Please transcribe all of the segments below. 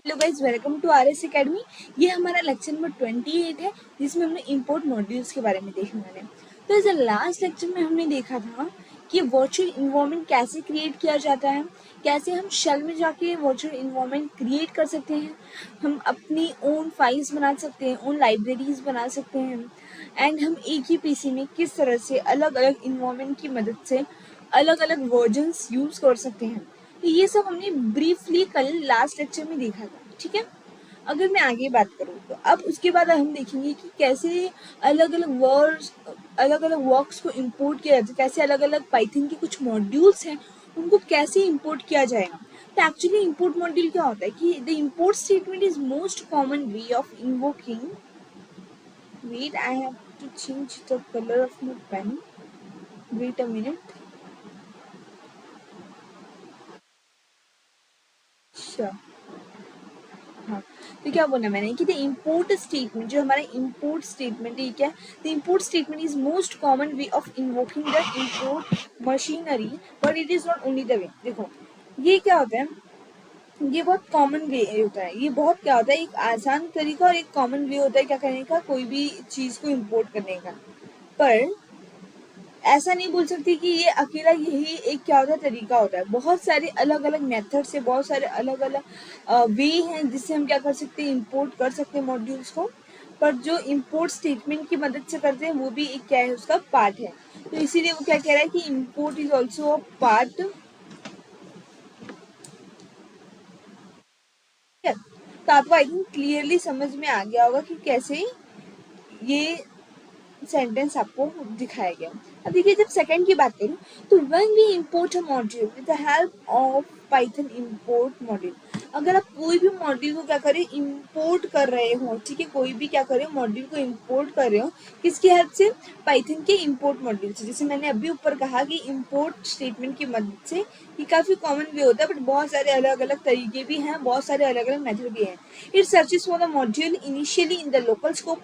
Hello guys, welcome to RS academy. ये हमारा lecture number 28 है, जिसमें हमने इंपोर्ट मॉड्यूल्स के बारे में देखने वाले हैं। तो इस लास्ट लेक्चर में हमने देखा था कि वर्चुअल इन्वायरमेंट कैसे क्रिएट किया जाता है, कैसे हम शेल में जाके वर्चुअल इन्वायरमेंट क्रिएट कर सकते हैं, हम अपनी ओन फाइल्स बना सकते हैं, ओन लाइब्रेरीज बना सकते हैं, एंड हम एक ही पीसी में किस तरह से अलग अलग इन्वायरमेंट की मदद से अलग अलग वर्जन्स यूज कर सकते हैं। तो ये सब हमने ब्रीफली कल लास्ट लेक्चर में देखा था, ठीक है। अगर मैं आगे बात करूँ तो अब उसके बाद हम देखेंगे कि कैसे अलग अलग वर्ड्स, अलग अलग वर्क्स को इंपोर्ट किया जाता है, कैसे अलग अलग पाइथन के कुछ मॉड्यूल्स हैं उनको कैसे इंपोर्ट किया जाएगा। तो एक्चुअली इंपोर्ट मॉड्यूल क्या होता है कि the import statement is most common way of invoking. Wait, I have to change the colour of my pen, wait a minute. Sure. हाँ, तो क्या बोला मैंने कि द इम्पोर्ट स्टेटमेंट, जो हमारा इम्पोर्ट स्टेटमेंट है, क्या the import statement is most common way of invoking the import machinery, but it is not only the way. देखो, ये क्या होता है, ये बहुत कॉमन वे होता है, ये बहुत क्या होता है, एक आसान तरीका और एक कॉमन वे होता है क्या करने का, कोई भी चीज को इम्पोर्ट करने का। पर ऐसा नहीं बोल सकती कि ये अकेला यही एक क्या होता है तरीका होता है, बहुत सारे अलग अलग मेथड से, बहुत सारे अलग अलग वे हैं जिससे हम क्या कर सकते हैं, इंपोर्ट कर सकते हैं मॉड्यूल्स को। पर जो इंपोर्ट स्टेटमेंट की मदद से करते हैं वो भी एक क्या है, उसका पार्ट है। तो इसीलिए वो क्या कह रहा है कि import is also a part. तो आपको आई थिंक क्लियरली समझ में आ गया होगा कि कैसे ये सेंटेंस आपको दिखाया गया। अब देखिए, जब सेकंड की बात करूँ तो when we import a module with the help of Python import module, अगर आप कोई भी मॉड्यूल को क्या करें, इंपोर्ट कर रहे हो, ठीक है, कोई भी क्या करें, मॉड्यूल को इंपोर्ट कर रहे हो, किसकी हेल्प से, पाइथन के इंपोर्ट मॉड्यूल से। जैसे मैंने अभी ऊपर कहा कि इंपोर्ट स्टेटमेंट की मदद से ये काफी कॉमन वे होता है, बट बहुत सारे अलग अलग तरीके भी हैं, बहुत सारे अलग अलग मेथड भी हैं। It searches for the module initially in the local scope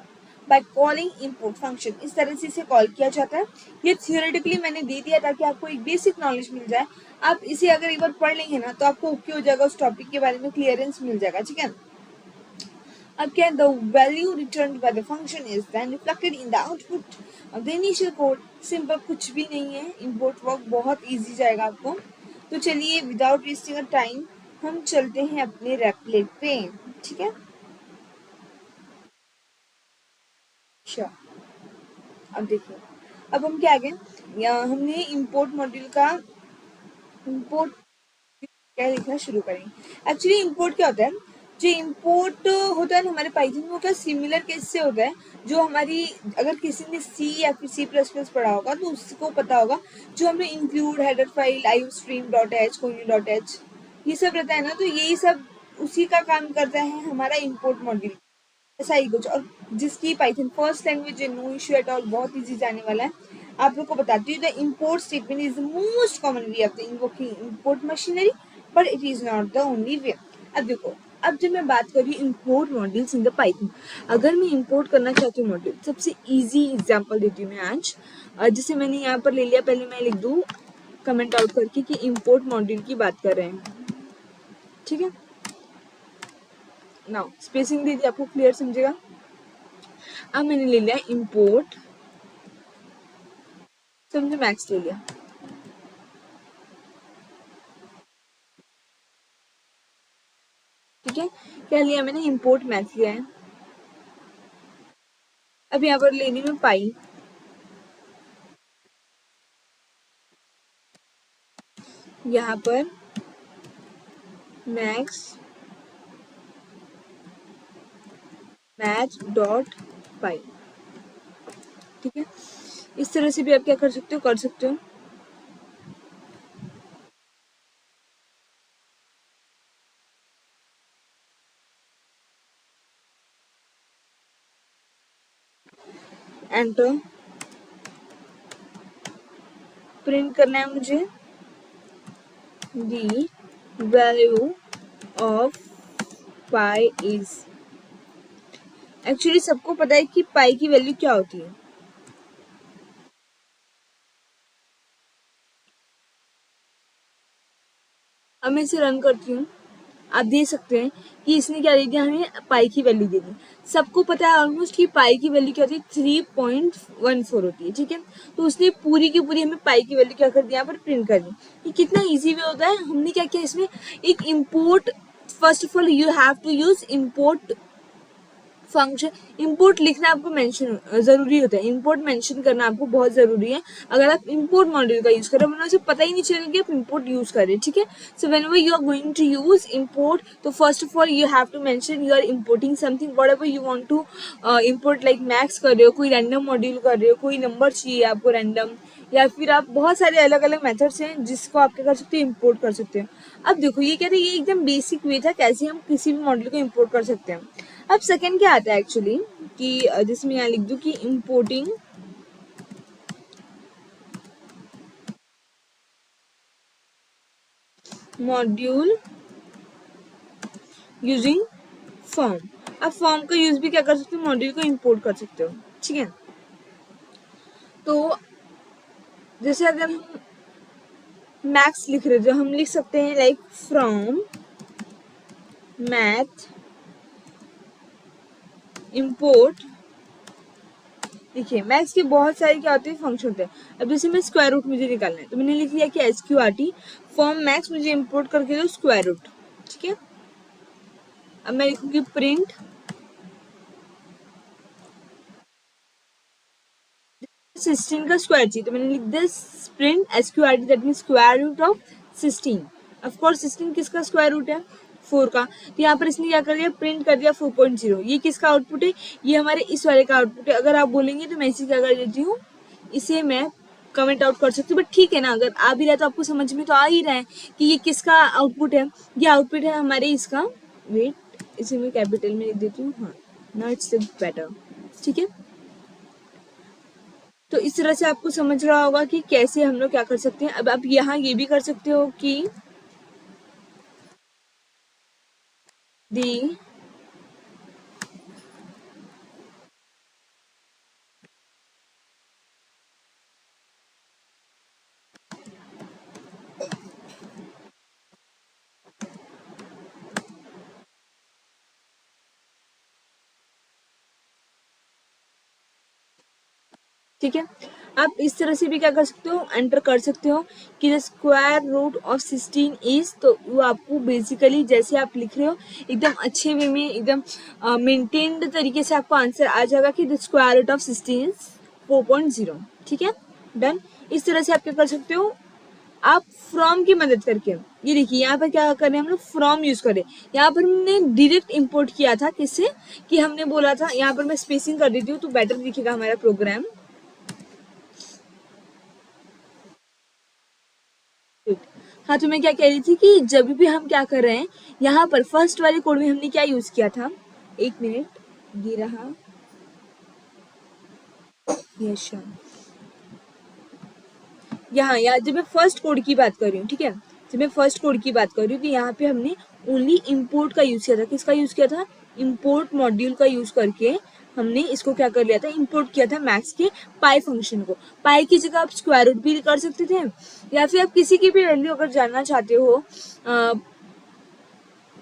by calling input function, इस तरह से इसे कॉल किया जाता है। ये थियोरेटिकली मैंने दे दिया ताकि आपको एक बेसिक नॉलेज मिल जाए। आप इसे अगर एक बार पढ़ लेंगे ना तो आपको ओके हो जाएगा, उस टॉपिक के बारे में क्लियरेंस मिल जाएगा, ठीक है। अब क्या, the value return by the function is then reflected in the output of the initial code. Simple, कुछ भी नहीं है, इंपोर्ट वर्क बहुत इजी जाएगा आपको। तो चलिए, विदाउट वेस्टिंग अ टाइम हम चलते हैं अपने रेपलेट पे, ठीक है। अच्छा, अब देखिए, अब हम क्या गए, हमने इंपोर्ट मॉड्यूल का इंपोर्ट क्या लिखना शुरू करेंगे। एक्चुअली इंपोर्ट क्या होता है, जो इंपोर्ट होता है ना हमारे पाइथन में, वो क्या सिमिलर कैसे होता है, जो हमारी, अगर किसी ने सी या फिर सी प्लस प्लस पढ़ा होगा तो उसको पता होगा, जो हमें include header file, IO stream dot H, कोई डॉट एच, ये सब रहता है ना, तो यही सब उसी का काम करता है हमारा इंपोर्ट मॉड्यूल, ऐसा ही कुछ। और जिसकी पाइथन फर्स्ट लैंग्वेज है, नो इशू एट ऑल, बहुत इजी जाने वाला है। आप लोग को बताती हूँ, the import statement is the most common way of the invoking import machinery, but it is not the only way. अब देखो, अब जब मैं बात कर रही हूँ import modules in the Python, अगर मैं इंपोर्ट करना चाहती हूँ मॉड्यूल, सबसे इजी एग्जांपल देती हूँ मैं आज। जैसे मैंने यहाँ पर ले लिया, पहले मैं लिख दूँ कमेंट आउट करके कि इंपोर्ट मॉड्यूल की बात कर रहे हैं, ठीक है। नाउ स्पेसिंग दे दी, आपको क्लियर समझेगा। अब मैंने ले लिया इंपोर्ट, समझे, मैक्स ले लिया, ठीक है। क्या लिया मैंने, इंपोर्ट मैक्स लिया है। अब यहाँ पर लेनी में पाई, यहाँ पर मैक्स मैच डॉट पाई, ठीक है। इस तरह से भी आप क्या कर सकते हो, कर सकते हो। एंटर, प्रिंट करना है मुझे the value of pi is. Actually सबको पता है कि पाई की वैल्यू क्या होती है। अब मैं इसे रन करती हूँ, आप देख सकते हैं कि इसने क्या दे दिया, हमें पाई की वैल्यू दे दी। सबको पता है ऑलमोस्ट कि पाई की वैल्यू क्या होती है, 3.14 होती है, ठीक है। तो उसने पूरी की पूरी हमें पाई की वैल्यू क्या कर दी, यहाँ पर प्रिंट कर दी। ये कितना ईजी वे होता है। हमने क्या किया इसमें, एक import, first of all you have to use import function. Import लिखना आपको मेंशन जरूरी होता है, इंपोर्ट मेंशन करना आपको बहुत जरूरी है अगर आप इंपोर्ट मॉड्यूल का यूज करें, वरना उसे पता ही नहीं चलेगा कि आप इंपोर्ट यूज करें, ठीक है। So whenever you are going to use import, तो first of all you have to mention you are importing something, whatever you want to import, like maths कर रहे हो, कोई रैंडम मॉड्यूल कर रहे हो, कोई नंबर चाहिए आपको रैंडम, या फिर आप बहुत सारे अलग अलग मेथड्स हैं जिसको आप क्या कर सकते हो, इंपोर्ट कर सकते हो। अब देखो ये कहते हैं, ये एकदम बेसिक वे था कैसे हम किसी भी मॉड्यूल को इंपोर्ट कर सकते हैं। अब सेकंड क्या आता है एक्चुअली कि जिसमें यहाँ लिख दूं कि इंपोर्टिंग मॉड्यूल यूजिंग फॉर्म। आप फॉर्म का यूज भी क्या कर सकते हो, मॉड्यूल को इंपोर्ट कर सकते हो, ठीक है। तो जैसे अगर हम मैथ्स लिख रहे हो, जो हम लिख सकते हैं लाइक फ्रॉम मैथ इंपोर्ट। देखिए मैथ्स के बहुत सारे क्या होते हैं, फंक्शन होते हैं। अब जैसे मैं स्क्वायर रूट मुझे निकालना है, तो मैंने लिख लिया कि SQRT फॉर्म मैथ्स मुझे इंपोर्ट करके दो स्क्वायर रूट, ठीक है। अब मैं लिखूंगी प्रिंट 16 का स्क्वायर चाहिए, तो मैंने लिख दिया print SQRT, that mean square root of 16। Of course 16 किसका स्क्वायर रूट है, 4 का। तो यहाँ पर इसने क्या कर दिया, प्रिंट कर दिया 4.0। ये किसका आउटपुट है, ये हमारे इस वाले का आउटपुट है। अगर आप बोलेंगे तो मैं इसे क्या कर देती हूँ, इसे मैं कमेंट आउट कर सकती हूँ, बट ठीक है ना, अगर आ भी रहा है तो आपको समझ में तो आ ही रहा है कि ये किसका आउटपुट है। ये आउटपुट है हमारे इसका, वेट इसे मैं कैपिटल में लिख देती हूँ, हाँ ना इट्स बेटर, ठीक है। तो इस तरह से आपको समझ रहा होगा कि कैसे हम लोग क्या कर सकते हैं। अब आप यहाँ ये भी कर सकते हो कि दी ठीक है। आप इस तरह से भी क्या कर सकते हो, एंटर कर सकते हो कि the square root of 16 is, तो वो आपको बेसिकली जैसे आप लिख रहे हो एकदम अच्छे वे में, एकदम मेंटेन्ड तरीके से आपको आंसर आ जाएगा कि the square root of 16 is 4.0, ठीक है। डन। इस तरह से आप क्या कर सकते हो, आप फ्रॉम की मदद करके, ये देखिए यहाँ पर क्या करें हम लोग, फ्रॉम यूज करें। यहाँ पर हमने डायरेक्ट इंपोर्ट किया था किससे, कि हमने बोला था, यहाँ पर मैं स्पेसिंग कर देती हूँ तो बेटर दिखेगा हमारा प्रोग्राम। हाँ, तो मैं क्या कह रही थी कि जब भी हम क्या कर रहे हैं, यहाँ पर फर्स्ट वाले कोड में हमने क्या यूज किया था, एक मिनट ये रहा, यस यहाँ जब मैं फर्स्ट कोड की बात कर रही हूँ, ठीक है, जब मैं फर्स्ट कोड की बात कर रही हूँ, तो यहाँ पे हमने ओनली इंपोर्ट का यूज किया था। किसका यूज किया था, इंपोर्ट मॉड्यूल का यूज करके हमने इसको क्या कर लिया था, इंपोर्ट किया था मैथ्स के पाई फंक्शन को। पाई की जगह आप स्क्वायर रूट भी कर सकते थे, या फिर आप किसी की भी वैल्यू अगर जानना चाहते हो,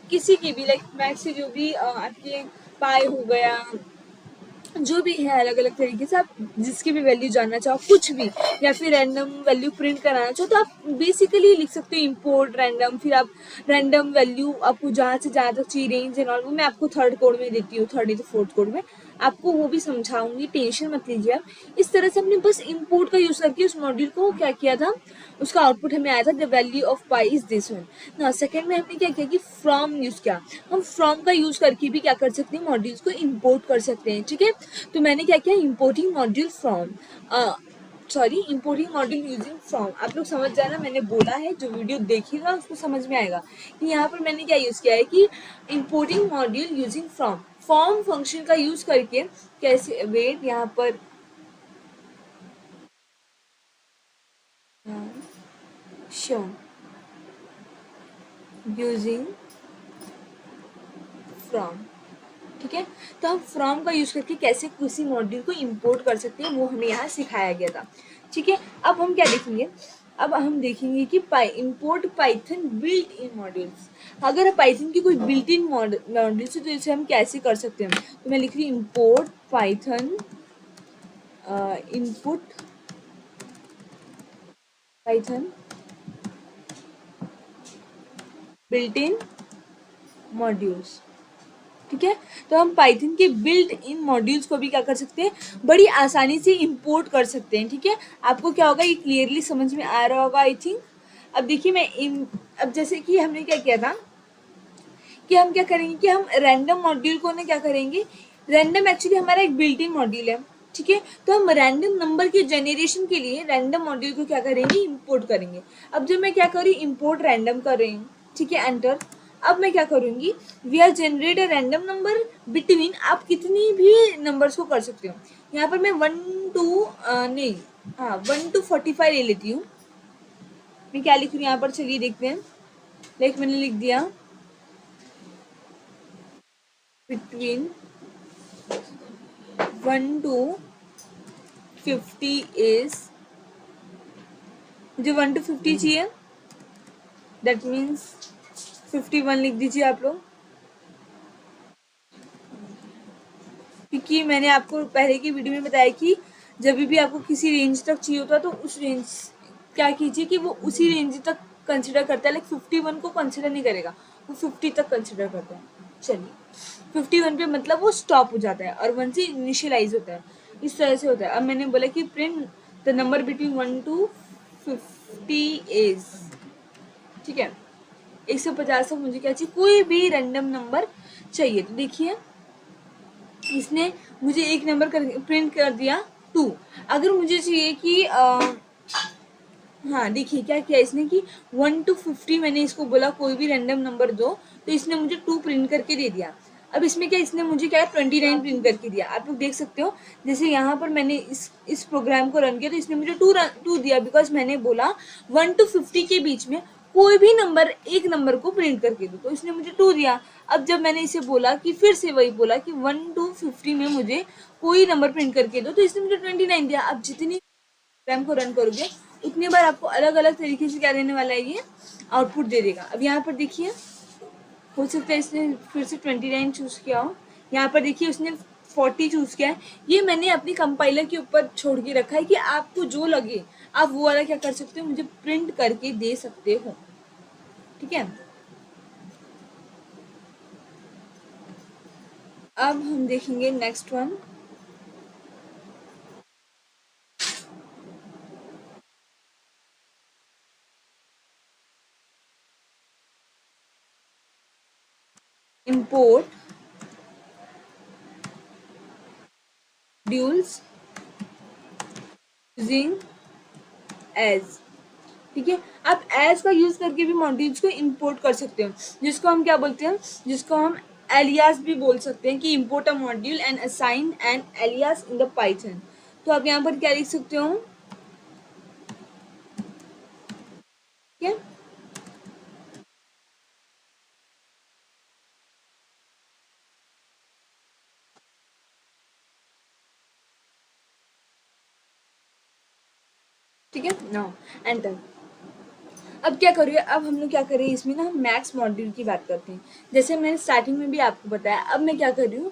किसी की भी, लाइक मैथ्स से जो भी आपके पाई हो गया, जो भी है अलग अलग तरीके से आप जिसकी भी वैल्यू जानना चाहो, कुछ भी, या फिर रैंडम वैल्यू प्रिंट कराना चाहो, तो आप बेसिकली लिख सकते हो इंपोर्ट रैंडम, फिर आप रैंडम वैल्यू आपको जहाँ से जहाँ तक चाहिए रेंज एंड ऑल, वो मैं आपको थर्ड कोड में देती हूँ, थर्ड या फोर्थ कोड में आपको वो भी समझाऊंगी, टेंशन मत लीजिए आप। इस तरह से हमने बस इंपोर्ट का यूज करके उस मॉड्यूल को क्या किया था, उसका आउटपुट हमें आया था the value of pi is this one ना। सेकंड में हमने क्या किया कि फ्रॉम यूज किया। हम फ्रॉम का यूज करके भी क्या कर सकते हैं, मॉड्यूल्स को इंपोर्ट कर सकते हैं, ठीक है। तो मैंने क्या किया, importing module from, sorry importing module using from. आप लोग समझ जाना, मैंने बोला है, जो वीडियो देखेगा उसको समझ में आएगा कि यहाँ पर मैंने क्या यूज किया है कि importing module using from, form function का यूज करके कैसे, वेट यहाँ पर श्योर यूजिंग फ्रॉम, ठीक है। तो हम फ्रॉम का यूज करके कैसे किसी मॉड्यूल को इंपोर्ट कर सकते हैं, वो हमें यहाँ सिखाया गया था, ठीक है। अब हम क्या देखेंगे, अब हम देखेंगे कि import Python built in modules. अगर पाइथन की कोई बिल्ट इन मॉड्यूल्स है तो इसे हम कैसे कर सकते हैं। तो मैं लिख रही हूँ import Python input Python built in modules. ठीक है, तो हम पाइथन के बिल्ट इन मॉड्यूल्स को भी क्या कर सकते हैं, बड़ी आसानी से इंपोर्ट कर सकते हैं। ठीक है, आपको क्या होगा, ये क्लियरली समझ में आ रहा होगा आई थिंक। अब देखिए अब जैसे कि हमने क्या किया था कि हम क्या करेंगे कि हम रैंडम मॉड्यूल को ना क्या करेंगे, रैंडम एक्चुअली हमारा एक बिल्ट इन मॉड्यूल है। ठीक है, तो हम रैंडम नंबर के जनरेशन के लिए रैंडम मॉड्यूल को क्या करेंगे, इंपोर्ट करेंगे। अब जब मैं क्या करूँ, इंपोर्ट रैंडम कर रही हूँ, ठीक है, एंटर। अब मैं क्या करूँगी, we are generate a random number between, आप कितनी भी नंबर्स को कर सकते हो। यहाँ पर मैं 1 to 45 ले लेती हूँ। मैं क्या लिख रही हूँ यहाँ पर, चलिए देखते हैं। लाइक मैंने लिख दिया बिटवीन 1 to 50 इज, मुझे 1 to 50 चाहिए, दैट मीन्स 51 लिख दीजिए आप लोग। क्योंकि मैंने आपको पहले की वीडियो में बताया कि जब भी आपको किसी रेंज तक चाहिए होता है तो उस रेंज क्या कीजिए कि वो उसी रेंज तक कंसिडर करता है। लाइक 51 को कंसिडर नहीं करेगा, वो 50 तक कंसिडर करता है। चलिए 51 पे मतलब वो स्टॉप हो जाता है और 1 से इनिशियलाइज होता है, इस तरह से होता है। अब मैंने बोला कि print the number between 1 to 50 is, ठीक है, 150 तक मुझे क्या चाहिए, कोई भी रैंडम नंबर चाहिए। तो देखिए इसने मुझे एक नंबर प्रिंट कर दिया 2। अगर मुझे चाहिए कि हाँ देखिए क्या किया इसने कि 1 to 50 मैंने इसको बोला कोई भी रैंडम नंबर दो, तो इसने मुझे 2 प्रिंट करके दे दिया। अब इसमें क्या, इसने मुझे क्या 29 प्रिंट करके दिया। आप लोग देख सकते हो, जैसे यहाँ पर मैंने इस प्रोग्राम को रन किया तो इसने मुझे 2 दिया, बिकॉज मैंने बोला 1 to 50 के बीच में कोई भी नंबर, एक नंबर को प्रिंट करके दो, तो इसने मुझे 2 दिया। अब जब मैंने इसे बोला कि फिर से वही बोला कि 1 to 50 में मुझे कोई नंबर प्रिंट करके दो, तो इसने मुझे 29 दिया। अब जितनी प्रोग्राम को रन करोगे उतनी बार आपको अलग अलग तरीके से क्या देने वाला है, ये आउटपुट दे देगा। अब यहाँ पर देखिए, हो सकता है इसने फिर से 29 चूज किया हो। यहाँ पर देखिए उसने 40 चूज किया है। ये मैंने अपनी कंपाइलर के ऊपर छोड़ के रखा है कि आपको जो लगे आप वो वाला क्या कर सकते हो, मुझे प्रिंट करके दे सकते हो। ठीक है, अब हम देखेंगे next one, import modules using as. ठीक है, आप एज का यूज करके भी मॉड्यूल्स को इंपोर्ट कर सकते हो, जिसको हम क्या बोलते हैं, जिसको हम एलियास भी बोल सकते हैं कि import a module and assign an alias in the Python. तो आप यहाँ पर क्या लिख सकते हो, ठीक है, ठीक है ना, एंटर। अब क्या करिए, अब हम लोग क्या करें इसमें ना, हम मैक्स मॉड्यूल की बात करते हैं। जैसे मैंने स्टार्टिंग में भी आपको बताया। अब मैं क्या कर रही हूँ,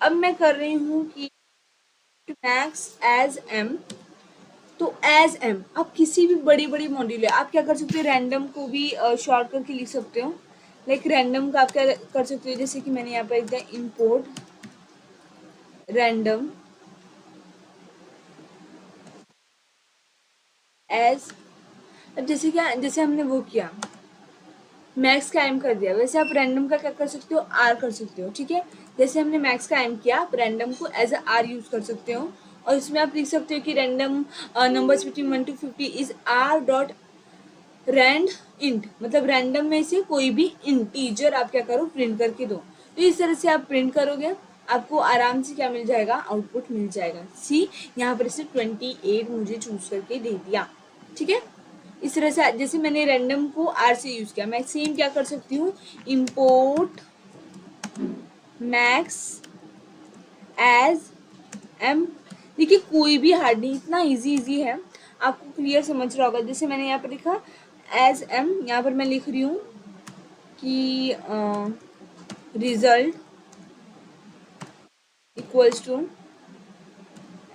अब मैं कर रही हूँ कि मैक्स एज एम। तो एज एम आप किसी भी बड़ी बड़ी मॉड्यूल है, आप क्या कर सकते हो, रैंडम को भी शॉर्ट करके लिख सकते हो। लाइक रैंडम का आप क्या कर सकते हो, जैसे कि मैंने यहाँ पर लिख दिया इंपोर्ट रैंडम एज। अब जैसे क्या, जैसे हमने वो किया मैक्स का एम कर दिया, वैसे आप रैंडम का क्या कर सकते हो, आर कर सकते हो। ठीक है, जैसे हमने मैक्स का एम किया, आप रैंडम को एज अ आर यूज कर सकते हो। और इसमें आप लिख सकते हो कि random numbers between 1 to 50 is r dot rand int, मतलब रैंडम में से कोई भी इंटीजर आप क्या करो, प्रिंट करके दो। तो इस तरह से आप प्रिंट करोगे, आपको आराम से क्या मिल जाएगा, आउटपुट मिल जाएगा। सी यहाँ पर इसने 28 मुझे चूज करके दे दिया। ठीक है, इस तरह से जैसे मैंने रैंडम को आर से यूज किया, मैं सेम क्या कर सकती हूँ, इंपोर्ट मैक्स एज एम। देखिए कोई भी हार्ड नहीं, इतना इजी है। आपको क्लियर समझ रहा होगा। जैसे मैंने यहाँ पर लिखा एज एम, यहाँ पर मैं लिख रही हूँ कि result equals to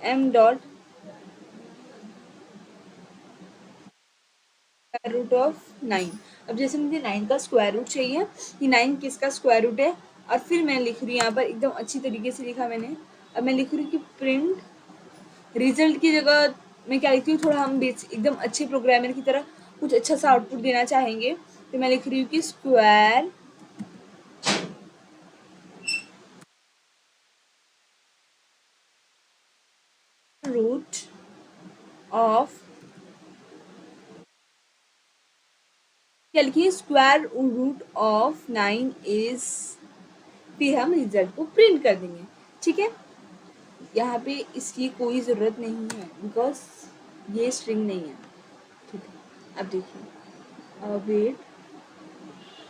m dot square root of 9। अब जैसे मुझे 9 का स्क्वायर रूट चाहिए कि 9 किसका स्क्वायर रूट है, और फिर मैं लिख रही हूँ यहाँ पर एकदम अच्छी तरीके से लिखा मैंने। अब मैं लिख रही हूँ कि प्रिंट रिजल्ट की जगह मैं क्या लिखती हूँ, थोड़ा हम बेसिक एकदम अच्छे प्रोग्रामर की तरह कुछ अच्छा सा आउटपुट देना चाहेंगे, तो मैं लिख रही हूँ कि स्क्वायर रूट ऑफ, क्या लिखिए, स्क्वायर रूट ऑफ 9 इज, फिर हम रिजल्ट को प्रिंट कर देंगे। ठीक है, यहाँ पे इसकी कोई ज़रूरत नहीं है बिकॉज ये स्ट्रिंग नहीं है। ठीक है, अब देखिए वेट,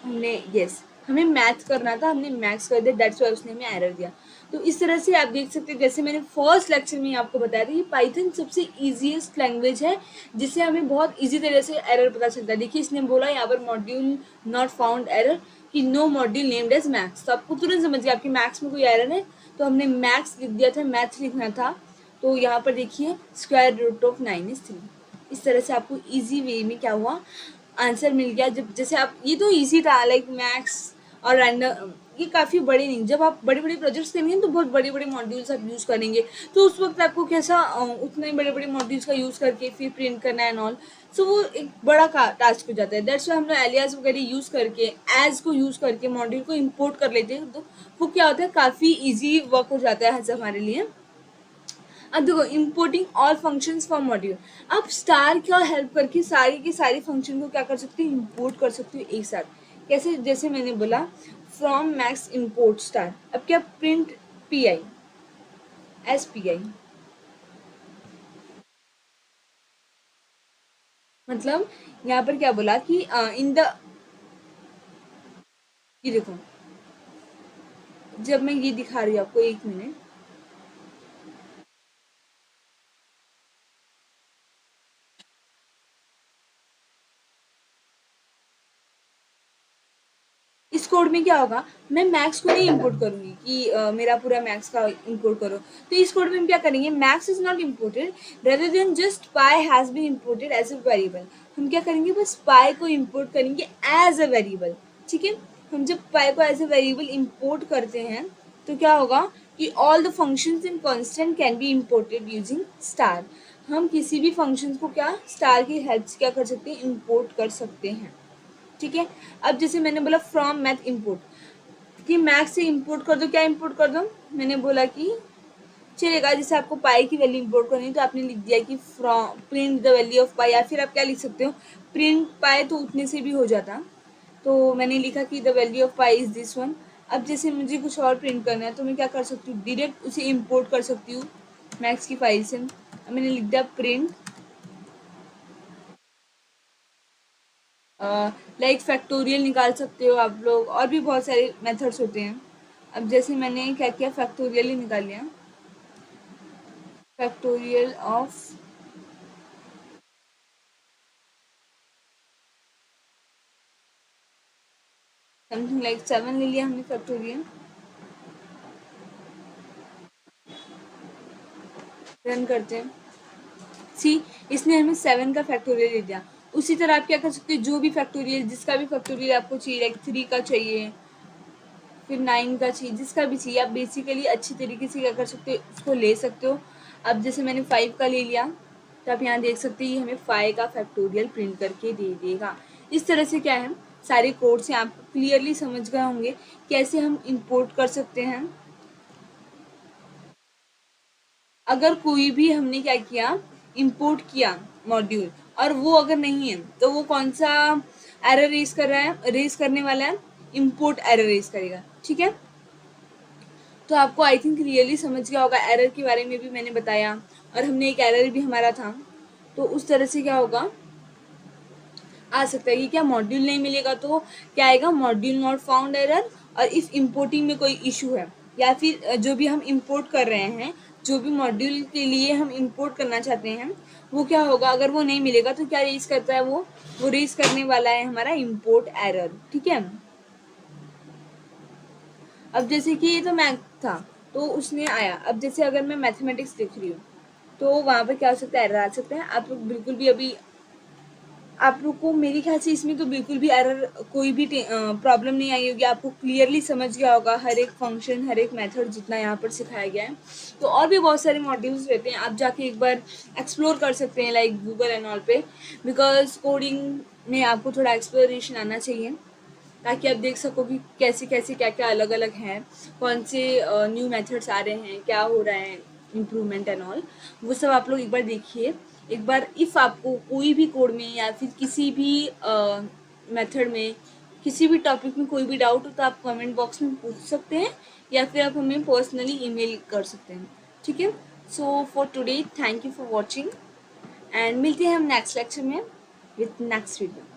हमने यस हमें मैथ करना था, हमने मैथ्स कर दिया, दैट्स वाई उसने हमें एरर दिया। तो इस तरह से आप देख सकते हैं, जैसे मैंने फर्स्ट लेक्चर में आपको बताया था, ये पाइथन सबसे ईजीएस्ट लैंग्वेज है जिससे हमें बहुत ईजी तरह से एरर पता चलता है। देखिए इसने बोला यहाँ पर मॉड्यूल नॉट फाउंड एरर, कि no module named as maths, तो आपको तुरंत समझ गया आपके मैथ्स में कोई एरर है, तो हमने मैथ्स लिख दिया था, मैथ्स लिखना था। तो यहाँ पर देखिए स्क्वायर रूट ऑफ 9 इज 3। इस तरह से आपको ईजी वे में क्या हुआ, आंसर मिल गया। जब जैसे आप, ये तो इजी था लाइक मैथ्स और रैंडम, ये काफ़ी बड़े नहीं, जब आप बड़े बड़े प्रोजेक्ट्स करेंगे तो बहुत बड़े बड़े मॉड्यूल्स आप यूज़ करेंगे, तो उस वक्त आपको कैसा उतने बड़े बड़े मॉड्यूल्स का यूज़ करके फिर प्रिंट करना है ऑल, सो वो एक बड़ा टास्क हो जाता है। दैट्स वाई हम लोग एलियास वगैरह यूज़ करके, एज को यूज़ करके मॉड्यूल को इम्पोर्ट कर लेते हैं, तो वो क्या होता है, काफ़ी ईजी वर्क हो जाता है हमारे लिए। अब देखो importing all functions from module, अब स्टार का हेल्प करके सारी की सारी फंक्शन को क्या कर सकती हूँ, इम्पोर्ट कर सकती हूँ एक साथ। कैसे, जैसे मैंने बोला फ्रॉम मैक्स इम्पोर्ट स्टार, अब क्या print P I S P I, मतलब यहाँ पर क्या बोला कि इन द, ये देखो जब मैं ये दिखा रही हूँ आपको, एक मिनट, इस कोड में क्या होगा, मैं मैक्स को नहीं इंपोर्ट करूंगी कि मेरा पूरा मैक्स का इंपोर्ट करो, तो इस कोड में हम क्या करेंगे, max is not imported, rather than just pi has been imported as a variable, हम क्या करेंगे, बस पाई को इम्पोर्ट करेंगे एज अ वेरिएबल। ठीक है, हम जब पाई को एज अ वेरिएबल इम्पोर्ट करते हैं तो क्या होगा कि all the functions in constant can be imported using star, हम किसी भी फंक्शंस को क्या स्टार की हेल्प से क्या कर सकते हैं, इम्पोर्ट कर सकते हैं। ठीक है, अब जैसे मैंने बोला फ्रॉम मैथ इम्पोर्ट, कि मैथ से इम्पोर्ट कर दो, क्या इम्पोर्ट कर दो, मैंने बोला कि चलेगा, जैसे आपको पाई की वैल्यू इम्पोर्ट करनी है तो आपने लिख दिया कि from print the value of pi, या फिर आप क्या लिख सकते हो, प्रिंट पाई, तो उतने से भी हो जाता, तो मैंने लिखा कि the value of pi is this one. अब जैसे मुझे कुछ और प्रिंट करना है तो मैं क्या कर सकती हूँ, डायरेक्ट उसे इम्पोर्ट कर सकती हूँ मैथ्स की फाइल से। अब मैंने लिख दिया प्रिंट, लाइक फैक्टोरियल निकाल सकते हो आप लोग, और भी बहुत सारे मेथड्स होते हैं। अब जैसे मैंने क्या किया, फैक्टोरियल ही निकाल लिया, फैक्टोरियल ऑफ समथिंग लाइक 7 ले लिया हमने फैक्टोरियल, रन करते हैं। सी, इसने हमें 7 का फैक्टोरियल दे दिया। उसी तरह आप क्या कर सकते हो, जो भी फैक्टोरियल, जिसका भी फैक्टोरियल आपको चाहिए, लाइक 3 का चाहिए, फिर 9 का चाहिए, जिसका भी चाहिए, आप बेसिकली अच्छी तरीके से क्या कर सकते हो, उसको ले सकते हो। अब जैसे मैंने 5 का ले लिया, तो आप यहाँ देख सकते हैं ये हमें 5 का फैक्टोरियल प्रिंट करके दे देगा। इस तरह से क्या है, सारे कोड से आप क्लियरली समझ गए होंगे कैसे हम इंपोर्ट कर सकते हैं। अगर कोई भी हमने क्या किया, इंपोर्ट किया मॉड्यूल, और वो अगर नहीं है तो वो कौन सा एरर रेज कर रहा है, रेज करने वाला है, इंपोर्ट एरर रेज करेगा। ठीक है, तो आपको आई थिंक क्लियरली समझ गया होगा, एरर के बारे में भी मैंने बताया, और हमने एक एरर भी हमारा था, तो उस तरह से क्या होगा, आ सकता है कि क्या मॉड्यूल नहीं मिलेगा तो क्या आएगा, मॉड्यूल नॉट फाउंड एरर, और इफ इम्पोर्टिंग में कोई इशू है या फिर जो भी हम इंपोर्ट कर रहे हैं, जो भी मॉड्यूल के लिए हम इंपोर्ट करना चाहते हैं, वो क्या होगा, अगर वो नहीं मिलेगा तो क्या रेज करता है वो रेज करने वाला है हमारा इंपोर्ट एरर। ठीक है, अब जैसे कि ये तो मैथ था तो उसने आया, अब जैसे अगर मैं मैथमेटिक्स लिख रही हूँ तो वहाँ पे क्या हो सकता है, एरर आ सकता है। आप लोग बिल्कुल भी अभी, आप लोग को मेरे ख्याल से इसमें तो बिल्कुल भी एरर, कोई भी प्रॉब्लम नहीं आई होगी, आपको क्लियरली समझ गया होगा हर एक फंक्शन, हर एक मेथड जितना यहाँ पर सिखाया गया है। तो और भी बहुत सारे मॉड्यूल्स रहते हैं, आप जाके एक बार एक्सप्लोर कर सकते हैं लाइक गूगल एंड ऑल पे, बिकॉज कोडिंग में आपको थोड़ा एक्सप्लोरेशन आना चाहिए ताकि आप देख सको कि कैसे कैसे क्या क्या अलग अलग हैं, कौन से न्यू मेथड्स आ रहे हैं, क्या हो रहा है, इम्प्रूवमेंट एंड ऑल, वो सब आप लोग एक बार देखिए। एक बार इफ़ आपको कोई भी कोड में या फिर किसी भी मेथड में, किसी भी टॉपिक में कोई भी डाउट हो तो आप कमेंट बॉक्स में पूछ सकते हैं या फिर आप हमें पर्सनली ईमेल कर सकते हैं। ठीक है, so for today thank you for watching and मिलते हैं हम नेक्स्ट लेक्चर में विथ नेक्स्ट वीडियो।